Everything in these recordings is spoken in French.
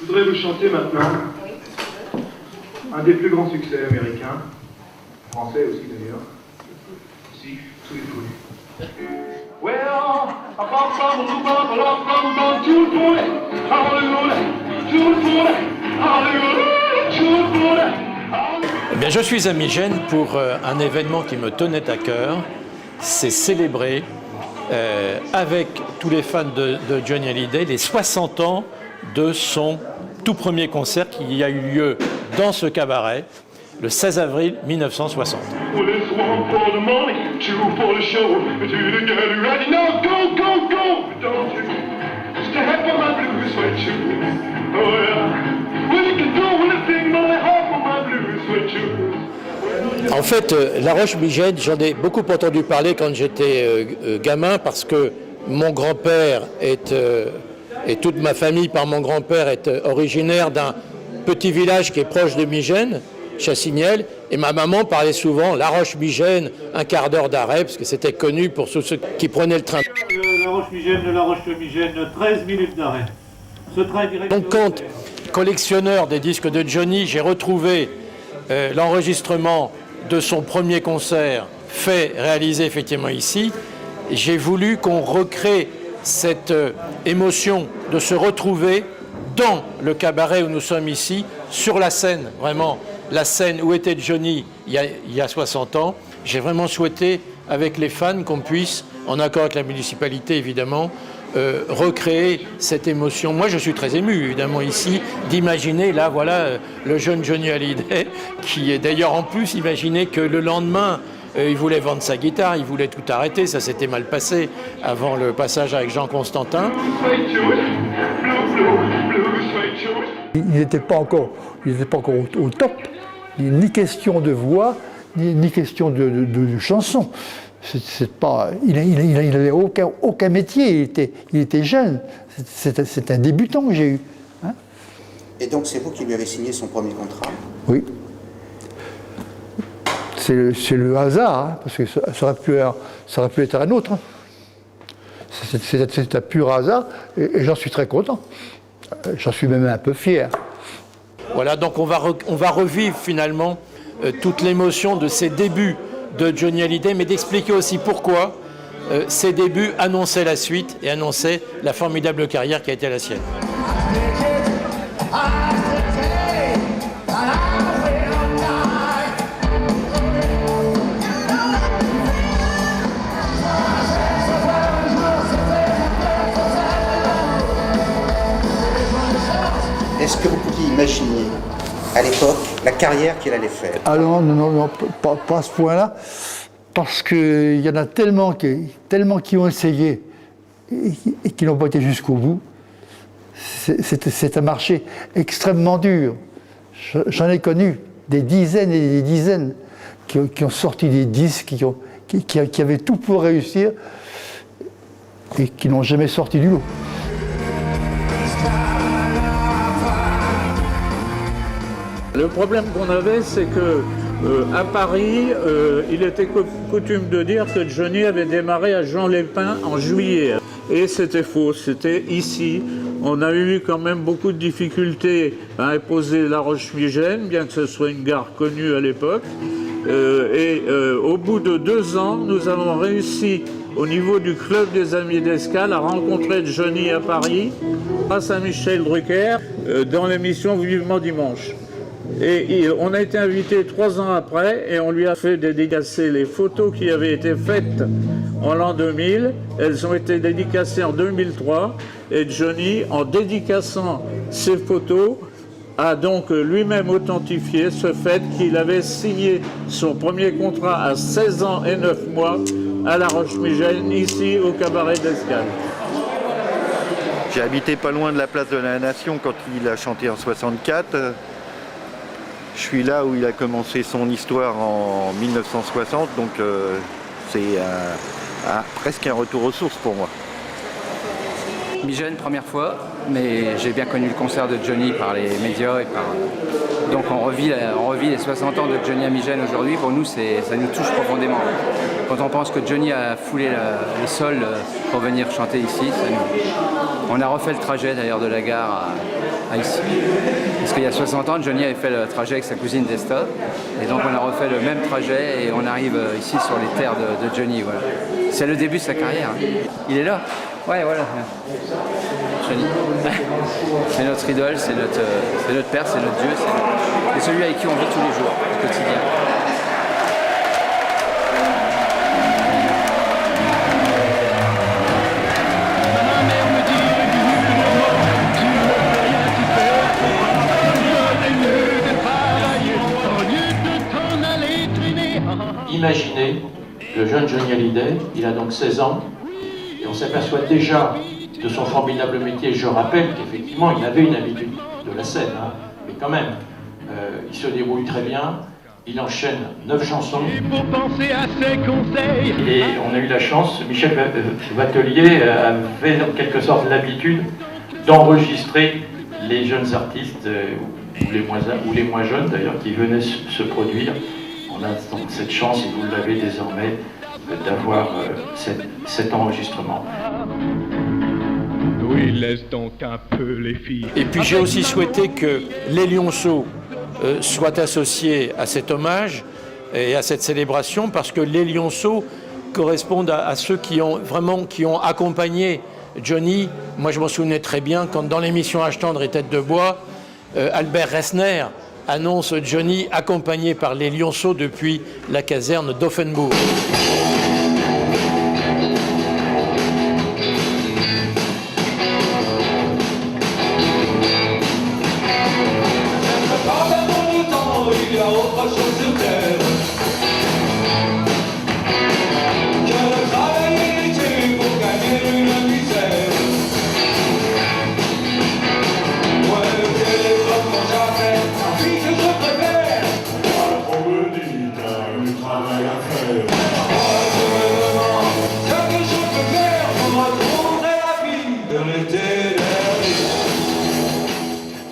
Je voudrais vous chanter maintenant un des plus grands succès américains, français aussi d'ailleurs. Ici, sous les foules. Well, eh bien, je suis à Migène pour un événement qui me tenait à cœur. C'est célébrer avec tous les fans de Johnny Hallyday les 60 ans de son tout premier concert qui a eu lieu dans ce cabaret le 16 avril 1960. En fait, La Roche-Migène, j'en ai beaucoup entendu parler quand j'étais gamin parce que mon grand-père et toute ma famille par mon grand-père est originaire d'un petit village qui est proche de Migène, Chassignel, et ma maman parlait souvent La Roche-Migène, un quart d'heure d'arrêt, parce que c'était connu pour tous ceux qui prenaient le train. La Roche-Migène, 13 minutes d'arrêt. Ce train direct. Donc, quand collectionneur des disques de Johnny, j'ai retrouvé l'enregistrement de son premier concert réalisé effectivement ici, j'ai voulu qu'on recrée cette émotion de se retrouver dans le cabaret où nous sommes ici, sur la scène, vraiment, la scène où était Johnny il y a 60 ans. J'ai vraiment souhaité, avec les fans, qu'on puisse, en accord avec la municipalité évidemment, recréer cette émotion. Moi, je suis très ému, évidemment, ici, d'imaginer, là, voilà, le jeune Johnny Hallyday, qui est d'ailleurs en plus imaginé que le lendemain, il voulait vendre sa guitare, il voulait tout arrêter, ça s'était mal passé avant le passage avec Jean Constantin. Il n'était pas encore au top, ni question de voix, ni question de chanson. Il n'avait aucun métier, il était jeune. C'est un débutant que j'ai eu. Hein. Et donc c'est vous qui lui avez signé son premier contrat? Oui. C'est le hasard, hein, parce que ça aurait pu être un autre. Hein. C'est un pur hasard, et j'en suis très content. J'en suis même un peu fier. Voilà, donc on va revivre finalement toute l'émotion de ces débuts de Johnny Hallyday, mais d'expliquer aussi pourquoi ces débuts annonçaient la suite et annonçaient la formidable carrière qui a été la sienne. Est-ce que vous pouviez imaginer, à l'époque, la carrière qu'il allait faire? Ah non, pas à ce point-là, parce qu'il y en a tellement qui ont essayé et qui n'ont pas été jusqu'au bout. C'est un marché extrêmement dur. J'en ai connu des dizaines et des dizaines qui ont sorti des disques, qui avaient tout pour réussir et qui n'ont jamais sorti du lot. Le problème qu'on avait, c'est que à Paris, il était coutume de dire que Johnny avait démarré à Jean Lépin en juillet. Et c'était faux, c'était ici. On a eu quand même beaucoup de difficultés à imposer La Roche-Migène, bien que ce soit une gare connue à l'époque. Au bout de 2 ans, nous avons réussi, au niveau du club des Amis d'Escale, à rencontrer Johnny à Paris, grâce à Michel Drucker, dans l'émission Vivement Dimanche. Et on a été invité 3 ans après et on lui a fait dédicacer les photos qui avaient été faites en l'an 2000. Elles ont été dédicacées en 2003 et Johnny, en dédicaçant ces photos, a donc lui-même authentifié ce fait qu'il avait signé son premier contrat à 16 ans et 9 mois à La Roche-Migène, ici au cabaret d'Escale. J'ai habité pas loin de la place de la Nation quand il a chanté en 64. Je suis là où il a commencé son histoire en 1960, donc c'est presque un retour aux sources pour moi. Migène, première fois, mais j'ai bien connu le concert de Johnny par les médias et par... Donc on revit les 60 ans de Johnny à Migène aujourd'hui. Pour nous, ça nous touche profondément. Quand on pense que Johnny a foulé le sol pour venir chanter ici, On a refait le trajet d'ailleurs de la gare à ici. Parce qu'il y a 60 ans, Johnny avait fait le trajet avec sa cousine Desta. Et donc on a refait le même trajet et on arrive ici sur les terres de Johnny. Voilà. C'est le début de sa carrière. Il est là. Ouais, voilà. Johnny. C'est notre idole, c'est notre père, c'est notre Dieu. C'est celui avec qui on vit tous les jours, au quotidien. Imaginez le jeune Johnny Hallyday, il a donc 16 ans, et on s'aperçoit déjà de son formidable métier. Je rappelle qu'effectivement, il avait une habitude de la scène, hein, mais quand même, il se débrouille très bien, il enchaîne 9 chansons. Et on a eu la chance, Michel Vatelier avait en quelque sorte l'habitude d'enregistrer les jeunes artistes, ou les moins jeunes d'ailleurs, qui venaient se produire. On a donc cette chance, et vous l'avez désormais, d'avoir cet enregistrement. Oui, laisse donc un peu les filles. Et puis j'ai aussi souhaité que les Lionceaux soient associés à cet hommage et à cette célébration, parce que les Lionceaux correspondent à ceux qui ont accompagné Johnny. Moi je m'en souvenais très bien quand dans l'émission Âge tendre et tête de bois, Albert Resner annonce Johnny accompagné par les Lionceaux depuis la caserne d'Offenbourg.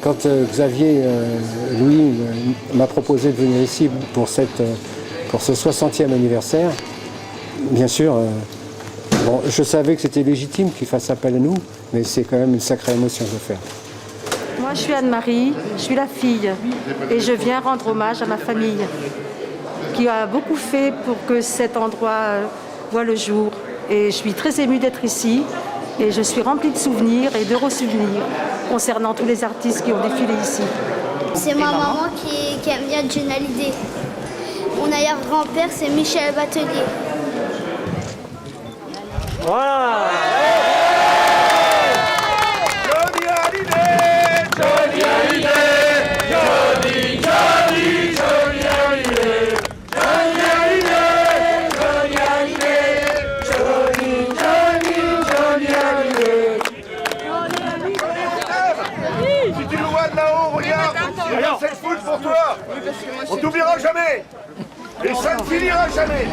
Quand Xavier Louis m'a proposé de venir ici pour ce 60e anniversaire, bien sûr, bon, je savais que c'était légitime qu'il fasse appel à nous, mais c'est quand même une sacrée émotion de le faire. Moi, je suis Anne-Marie, je suis la fille, et je viens rendre hommage à ma famille, qui a beaucoup fait pour que cet endroit voit le jour. Et je suis très émue d'être ici, et je suis remplie de souvenirs et d'heureux souvenirs concernant tous les artistes qui ont défilé ici. C'est ma maman qui aime bien Johnny Hallyday. Mon arrière-grand-père, c'est Michel Vatelier. Voilà. Johnny Hallyday, Johnny Hallyday, Johnny, Johnny, Johnny Hallyday, Johnny Hallyday, Johnny Hallyday, Johnny, Johnny, Johnny Hallyday. Si tu le vois de là-haut, regarde, il y a cette foule pour toi. On t'oubliera jamais. Et ça ne finira jamais.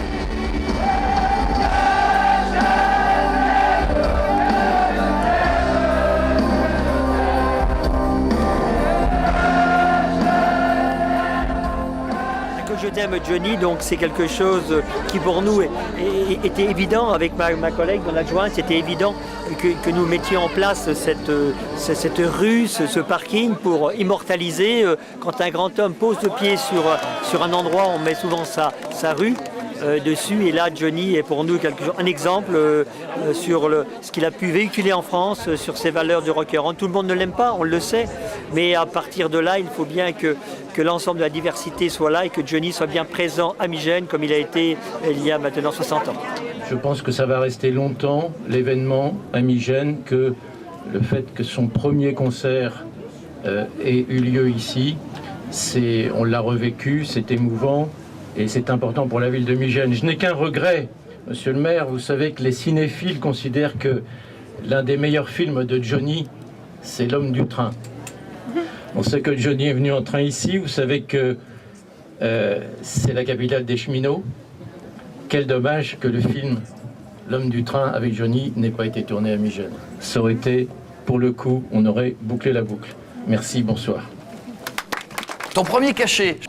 Je t'aime Johnny, donc c'est quelque chose qui pour nous était évident. Avec ma collègue, mon adjointe, c'était évident que nous mettions en place cette rue, ce parking pour immortaliser. Quand un grand homme pose le pied sur un endroit, on met souvent sa rue dessus. Et là, Johnny est pour nous un exemple sur ce qu'il a pu véhiculer en France, sur ses valeurs de rock and roll. Tout le monde ne l'aime pas, on le sait, mais à partir de là, il faut bien que l'ensemble de la diversité soit là et que Johnny soit bien présent à Migène comme il a été il y a maintenant 60 ans. Je pense que ça va rester longtemps, l'événement à Migène, que le fait que son premier concert ait eu lieu ici, on l'a revécu, c'est émouvant et c'est important pour la ville de Migène. Je n'ai qu'un regret, monsieur le maire, vous savez que les cinéphiles considèrent que l'un des meilleurs films de Johnny, c'est L'Homme du train. On sait que Johnny est venu en train ici, vous savez que c'est la capitale des cheminots. Quel dommage que le film L'Homme du train avec Johnny n'ait pas été tourné à Migène. Ça aurait été, pour le coup, on aurait bouclé la boucle. Merci, bonsoir. Ton premier cachet?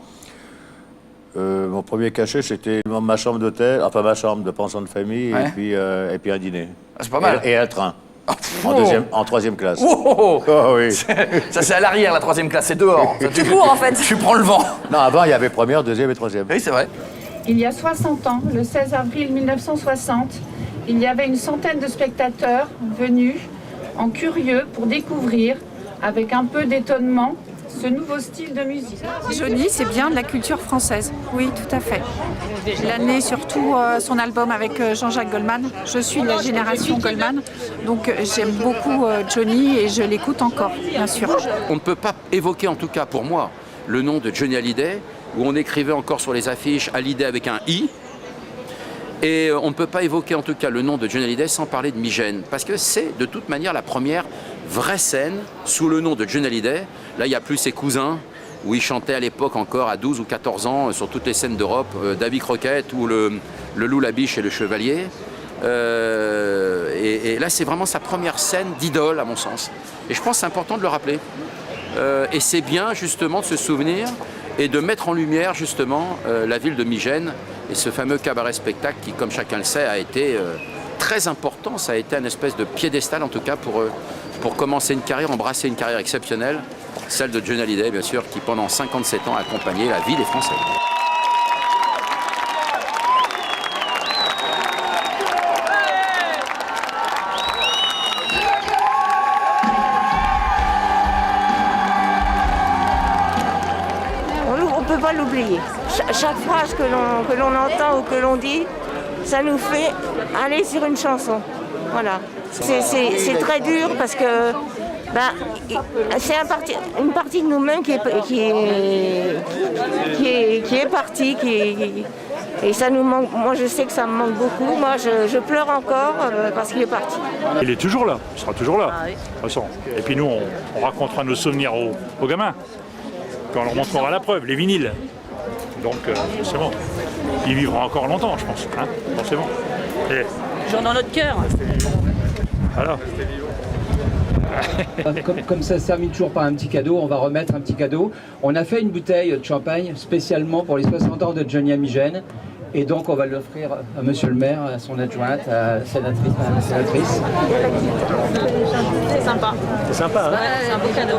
Mon premier cachet, c'était ma chambre d'hôtel, enfin ma chambre de pension de famille, ouais. et puis un dîner. Ah, c'est pas mal. Et un train. En troisième classe. Oh, Oh oui. ça c'est à l'arrière, la troisième classe, c'est dehors. Tu cours en fait. Tu prends le vent. Non, avant, il y avait première, deuxième et troisième. Oui, c'est vrai. Il y a 60 ans, le 16 avril 1960, il y avait une centaine de spectateurs venus en curieux pour découvrir, avec un peu d'étonnement, ce nouveau style de musique. Johnny, c'est bien de la culture française, oui, tout à fait. Il a né surtout son album avec Jean-Jacques Goldman. Je suis de la génération Goldman, donc j'aime beaucoup Johnny et je l'écoute encore, bien sûr. On ne peut pas évoquer, en tout cas pour moi, le nom de Johnny Hallyday, où on écrivait encore sur les affiches Hallyday avec un I. Et on ne peut pas évoquer en tout cas le nom de Johnny Hallyday sans parler de Migène, parce que c'est de toute manière la première vraie scène sous le nom de Johnny Hallyday. Là, il n'y a plus ses cousins, où il chantait à l'époque encore à 12 ou 14 ans sur toutes les scènes d'Europe, Davy Crockett ou le Loup, la Biche et le Chevalier. Et là, c'est vraiment sa première scène d'idole, à mon sens. Et je pense que c'est important de le rappeler. Et c'est bien justement de se souvenir et de mettre en lumière justement la ville de Migène et ce fameux cabaret-spectacle qui, comme chacun le sait, a été très important. Ça a été un espèce de piédestal, en tout cas, pour commencer une carrière, embrasser une carrière exceptionnelle, celle de Johnny Hallyday, bien sûr, qui pendant 57 ans a accompagné la vie des Français. On ne peut pas l'oublier. Chaque phrase que l'on entend ou que l'on dit, ça nous fait aller sur une chanson. Voilà. C'est très dur parce que c'est une partie de nous-mêmes qui est partie. Et ça nous manque. Moi, je sais que ça me manque beaucoup. Moi, je pleure encore parce qu'il est parti. Il est toujours là. Il sera toujours là. De toute façon. Et puis nous, on racontera nos souvenirs aux gamins. Puis on leur montrera la preuve, les vinyles. Donc, c'est bon. Ils vivront encore longtemps, je pense. Hein, forcément. Genre dans notre cœur. Voilà. Comme ça se termine toujours par un petit cadeau, on va remettre un petit cadeau. On a fait une bouteille de champagne spécialement pour les 60 ans de Johnny à Migène. Et donc on va l'offrir à monsieur le maire, à son adjointe, à la sénatrice. C'est sympa. C'est sympa, hein? Ouais, c'est un beau cadeau.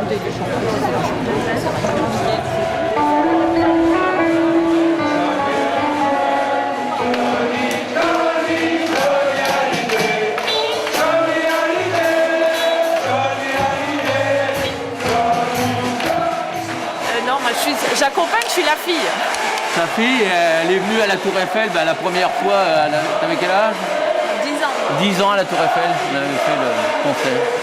J'accompagne, je suis la fille. Sa fille, elle est venue à la Tour Eiffel la première fois, t'avais quel âge 10 ans. 10 ans à la Tour Eiffel, on avait fait le concert.